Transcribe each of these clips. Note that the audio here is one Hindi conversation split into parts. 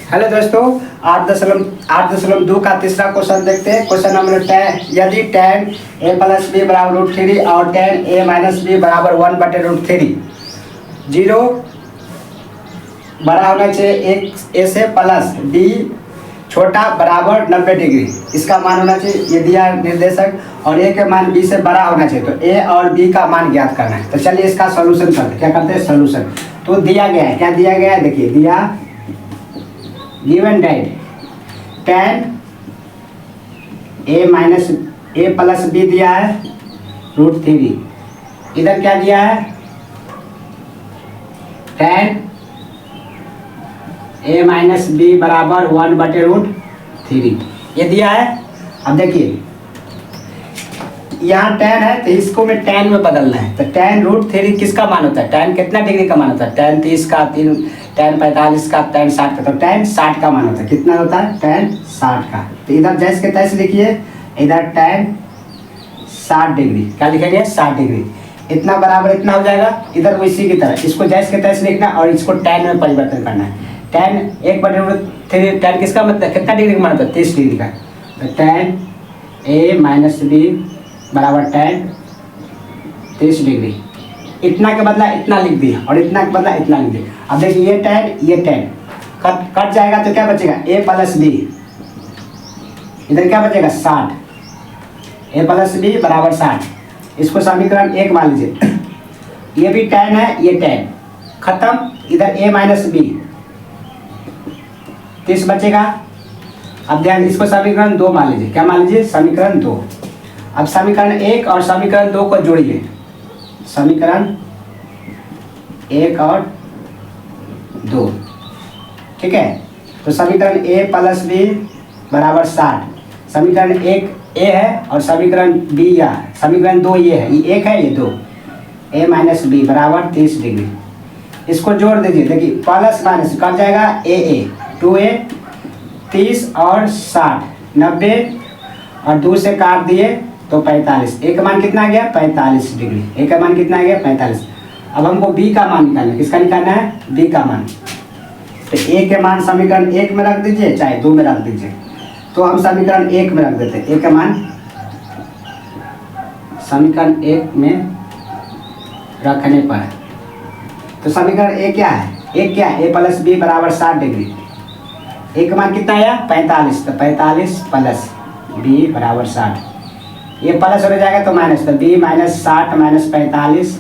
हेलो दोस्तों, 8.2 का तीसरा क्वेश्चन देखते हैं। क्वेश्चन नंबर 10, यदि tan a प्लस बी बराबर √3 और tan a माइनस बी बराबर 1/√3, 0 बड़ा होना चाहिए एक a से प्लस b छोटा बराबर 90 डिग्री, इसका मान होना चाहिए। ये दिया निर्देशक और a के मान b से बड़ा होना चाहिए, तो a और b का मान ज्ञात करना है। तो चलिए इसका सॉल्यूशन करते हैं। क्या करते हैं? सॉल्यूशन। तो दिया गया है, क्या दिया गया है? देखिए, दिया given that tan a minus a plus b दिया है √3। इधर क्या दिया है? tan a माइनस बी बराबर 1/√3 ये दिया है। अब देखिए, यहाँ tan है तो इसको में tan में बदलना है। तो tan √3 किसका मान होता है? tan कितना डिग्री का मान होता है? tan 30 का, tan 45 का, tan 60 का। तो tan 60 का मान होता है। कितना होता है? tan 60 का। तो इधर जैसे के तैसे लिखिए, इधर tan 60 डिग्री। क्या लिखेंगे? 60 डिग्री। इतना बराबर इतना हो जाएगा। इधर इसी की तरह इसको जैसे के तैसे लिखना और इसको tan में परिवर्तन करना है। tan 1/√3, tan किसका मतलब कितना डिग्री का मान होता है? 30 डिग्री का। तो tan a माइनस बी बराबर tan 30 डिग्री। इतना के बदला इतना लिख दिया और इतना के बदला इतना लिख दिया। अब देखिए, ये tan कट जाएगा तो क्या बचेगा? a plus b. इधर क्या बचेगा? 60। a प्लस बी बराबर 60। इसको समीकरण 1 मान लीजिए। ये भी tan है, ये tan खत्म। इधर a माइनस बी 30 बचेगा। अब ध्यान, इसको समीकरण 2 मान लीजिए। क्या मान लीजिए? समीकरण 2। अब समीकरण 1 और समीकरण 2 को जोड़िए। समीकरण 1 और 2, ठीक है। तो समीकरण a प्लस बी बराबर 60। समीकरण 1 a है और समीकरण b या समीकरण 2 ये है। ये 1 है, ये 2। a माइनस बी बराबर 30 डिग्री। इसको जोड़ दीजिए। देखिए, प्लस माइनस कट जाएगा। a 2a 30 और 60 90 और 2 से काट दिए तो 45। a का मान कितना आ गया? 45 डिग्री। a का मान कितना आ गया? 45। अब हमको b का मान निकालना है। किसका निकालना है? b का मान। तो a के मान समीकरण 1 में रख दीजिए, चाहे 2 में रख दीजिए। तो हम समीकरण 1 में रख देते हैं। a का मान समीकरण 1 में रखने पर, तो समीकरण a क्या है? a प्लस बी बराबर 60 डिग्री। a का मान कितना आया? 45। तो 45 प्लस b बराबर 60। ये प्लस हो जाएगा तो माइनस। तो b माइनस 60 माइनस 45।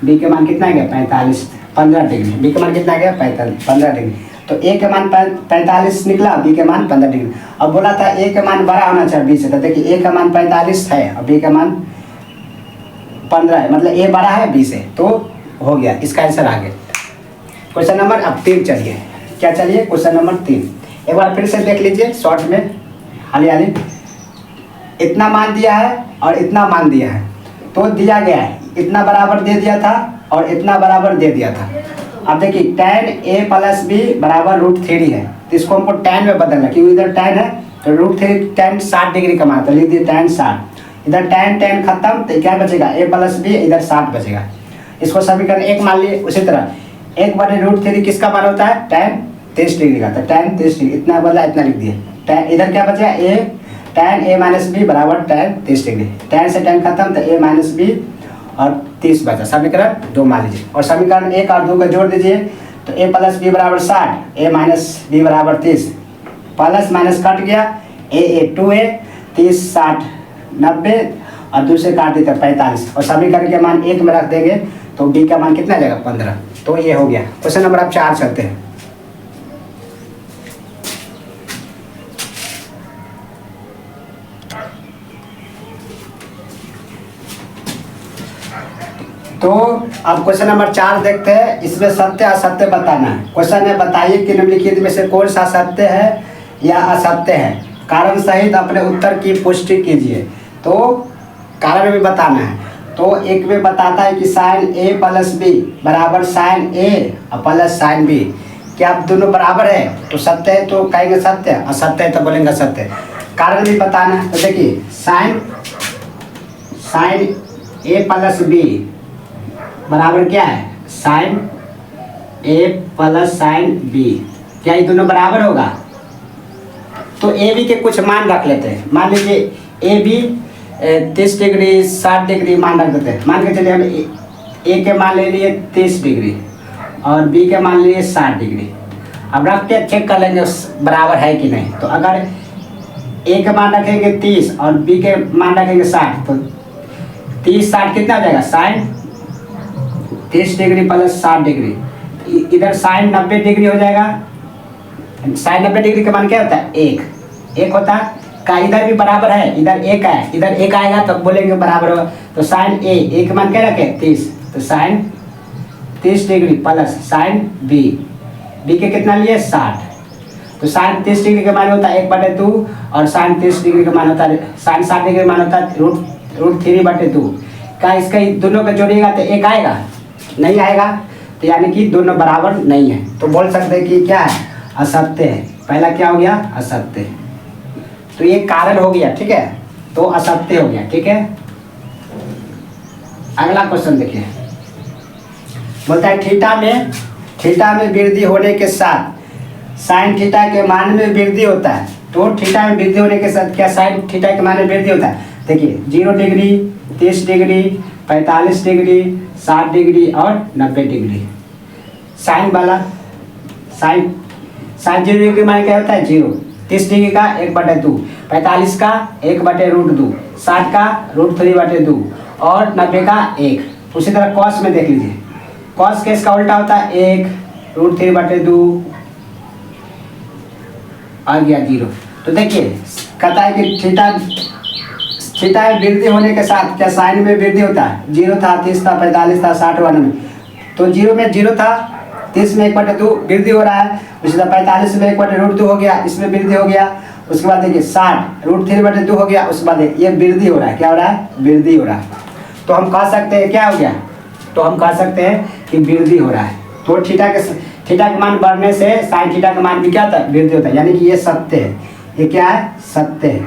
b के मान कितना आ गया? 45 15 डिग्री। b के मान कितना आ गया? 15 डिग्री। तो a के मान 45 निकला, b के मान 15 डिग्री। अब बोला था a के मान बड़ा होना चाहिए b से। तो देखिए, a का मान 45 है और b का मान 15 है, मतलब a बड़ा है b से, तो हो गया। इसका आंसर आ गया। क्वेश्चन नंबर अब 3 चलिए। क्या चलिए? क्वेश्चन नंबर 3 एक बार फिर से देख लीजिए शॉर्ट में, हाली। इतना मान दिया है और इतना मान दिया है। तो दिया गया है, इतना बराबर दे दिया था और इतना बराबर दे दिया था। अब देखिए, tan a प्लस बी बराबर √3 है। तो इसको हमको tan में बदलना, क्योंकि इधर tan है तो √3 tan 60 डिग्री का मान। तो लिख दिए tan 60। इधर tan खत्म तो क्या बचेगा? a प्लस बी, इधर 60 बचेगा। इसको समीकरण 1 मान लिए। उसी तरह 1/√3 किसका मान होता है? tan 30 डिग्री का। तो tan 30 डिग्री, इतना बदला इतना लिख दिए। इधर क्या बचेगा? tan a माइनस बी बराबर tan 30 डिग्री। tan से tan खत्म तो a माइनस बी और 30 बचा। समीकरण 2 मान लीजिए और समीकरण 1 और 2 को जोड़ दीजिए। तो a प्लस बी बराबर 60, a माइनस बी बराबर 30। प्लस माइनस कट गया। a 2a 30 60 90 और 2 से काट देते 45 और समीकरण के मान 1 में रख देंगे तो b का मान कितना आ जाएगा? 15। तो ये हो गया। क्वेश्चन नंबर अब 4 चलते हैं। तो अब क्वेश्चन नंबर 4 देखते हैं। इसमें सत्य असत्य बताना है। क्वेश्चन है, बताइए कि निम्नलिखित में से कौन सा सत्य है या असत्य है। कारण सहित अपने उत्तर की पुष्टि कीजिए। तो कारण भी बताना है। तो एक में बताता है कि sin a प्लस बी बराबर sin a plus sin b। क्या आप दोनों बराबर है? तो सत्य है तो कहेंगे सत्य, असत्य है तो बोलेंगे सत्य। कारण भी बताना है। तो देखिए, sin a प्लस बी बराबर क्या है? sin a plus sin b। क्या ये दोनों बराबर होगा? तो ए बी के कुछ मान रख लेते हैं। मान लीजिए ए बी 30 डिग्री 60 डिग्री मान रख देते हैं। मान के चलिए हम ए के मान ले लिए 30 डिग्री और बी के मान लिए 60 डिग्री। अब रख के चेक कर लेंगे बराबर है कि नहीं। तो अगर ए के मान रखेंगे 30 और बी के मान रखेंगे 60 तो 30 60 कितना हो जाएगा? Sine 30 degree plus 60 degree. इधर साइन 90 डिग्री हो जाएगा। साइन 90 डिग्री का मान क्या होता है? एक होता है का। इधर भी बराबर है, इधर एक है, इधर एक आएगा तो बोलेंगे बराबर होगा। तो साइन ए का मान क्या रखे? 30। तो sine 30 degree plus sine b के कितना लिए? 60। तो साइन 30 डिग्री का मान होता है 1/2 और साइन 30 डिग्री का मान होता है साइन 60 डिग्री का मान होता है रूट 3/2। क्या इसका दोनों का जोड़िएगा तो एक आएगा? नहीं आएगा। तो यानी कि दोनों बराबर नहीं है। तो बोल सकते हैं कि क्या है? असत्य है। पहला क्या हो गया? असत्य। तो ये कारण हो गया, ठीक है। तो असत्य हो गया, ठीक है। अगला क्वेश्चन देखिए, बोलता है थीटा में वृद्धि होने के साथ साइन थीटा के मान में वृद्धि होता है। तो थीटा में वृद्धि होने के साथ क्या साइन थीटा के मान में वृद्धि होता है? देखिए 0 डिग्री 30 डिग्री 45 डिग्री 60 डिग्री और 90 डिग्री। साइन वाला साइन 0 डिग्री के मान क्या होता है? 0। 30 डिग्री का 1/2, 45 का 1/√2, 60 का √3/2 और 90 का 1। उसी तरह कॉस में देख लीजिए, कॉस के इसका उल्टा होता है 1 √3/2 आ गया 0। तो देखिए कहता है कि थीटा में वृद्धि होने के साथ क्या साइन में वृद्धि होता है? 0 था, 30 था, 45 था, 60 हुआ 90। तो 0 में 0 था, 30 में 1/2 वृद्धि हो रहा है। उसी तरह 45 में 1/√2 हो गया, इसमें वृद्धि हो गया। उसके बाद देखिए 60 √3/2 हो गया। उसके बाद ये वृद्धि हो रहा है। क्या हो रहा है? वृद्धि हो रहा है। तो हम कह सकते हैं क्या हो गया? तो हम कह सकते हैं कि वृद्धि हो रहा है। तो थीटा के मान बढ़ने से साइन थीटा का मान भी क्या होता है? वृद्धि होता है। यानी कि ये सत्य है। ये क्या है? सत्य है,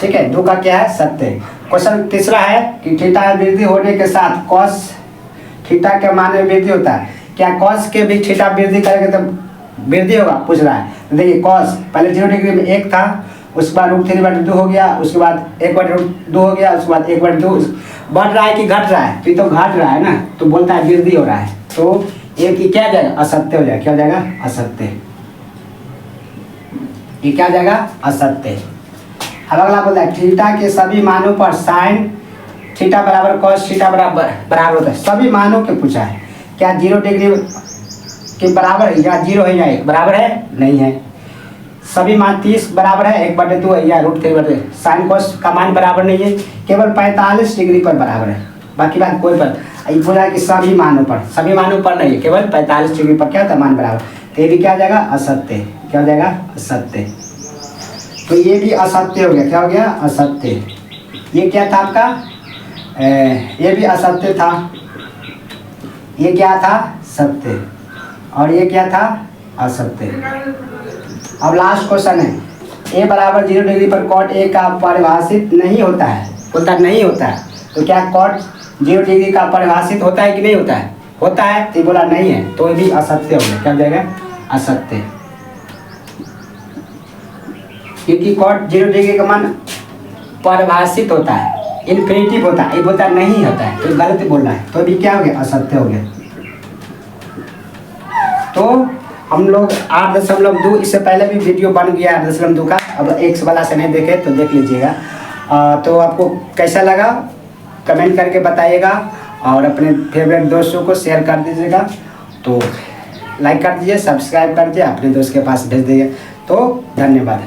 ठीक है। 2 का क्या है? सत्य है। क्वेश्चन तीसरा है कि थीटा में वृद्धि होने के साथ कॉस थीटा के मान में वृद्धि होता है। क्या कॉस के भी थीटा वृद्धि करेंगे तो वृद्धि होगा? पूछ रहा है। देखिए कॉस पहले 0 डिग्री में 1 था, उसके बाद √3/2 हो गया, उसके बाद 1/2 हो गया, उसके बाद 1/2 बढ़ रहा है कि घट रहा है? तो ये तो घट रहा है ना, तो बोलता है वृद्धि हो रहा है। तो ये की क्या जाएगा? असत्य हो जाएगा। क्या हो जाएगा? असत्य। ये क्या हो जाएगा? असत्य। अब अगला बोलता है थीटा के सभी मानों पर साइन थीटा बराबर कॉस थीटा बराबर होता है। सभी मानों के पूछा है। क्या 0 डिग्री के बराबर है या 0 है या 1 बराबर है? नहीं है। सभी मान 30 बराबर है 1/2 है या √3/2। साइन कॉस का मान बराबर नहीं है, केवल 45 डिग्री पर बराबर है। बाकी बात कोई पर ये बोला है कि सभी मानों पर नहीं है, केवल 45 डिग्री पर क्या होता है? मान बराबर। तो ये भी क्या हो जाएगा? असत्य। क्या हो जाएगा? असत्य। तो ये भी असत्य हो गया। क्या हो गया? असत्य। ये क्या था आपका? ये भी असत्य था। ये क्या था? सत्य। और ये क्या था? असत्य। अब लास्ट क्वेश्चन है, a बराबर 0 डिग्री पर कॉट ए का परिभाषित नहीं होता है। बोलता नहीं होता है। तो क्या कॉट 0 डिग्री का परिभाषित होता है कि नहीं होता है? होता है। तो बोला नहीं है, तो ये भी असत्य हो गया। क्या हो जाएगा? असत्य। क्योंकि कॉट 0 डिग्री का मान परिभाषित होता है, इन्फिनिटिव होता है। ये बोलता नहीं होता है, तो गलत बोल रहा है। तो अभी क्या हो गया? असत्य हो गया। तो हम लोग 8.2, इससे पहले भी वीडियो बन गया 8.2 का। अब 1 वाला से नहीं देखे तो देख लीजिएगा। तो आपको कैसा लगा कमेंट करके बताइएगा और अपने फेवरेट दोस्तों को शेयर कर दीजिएगा। तो लाइक कर दीजिए, सब्सक्राइब कर दीजिए, अपने दोस्त के पास भेज दीजिए। तो धन्यवाद।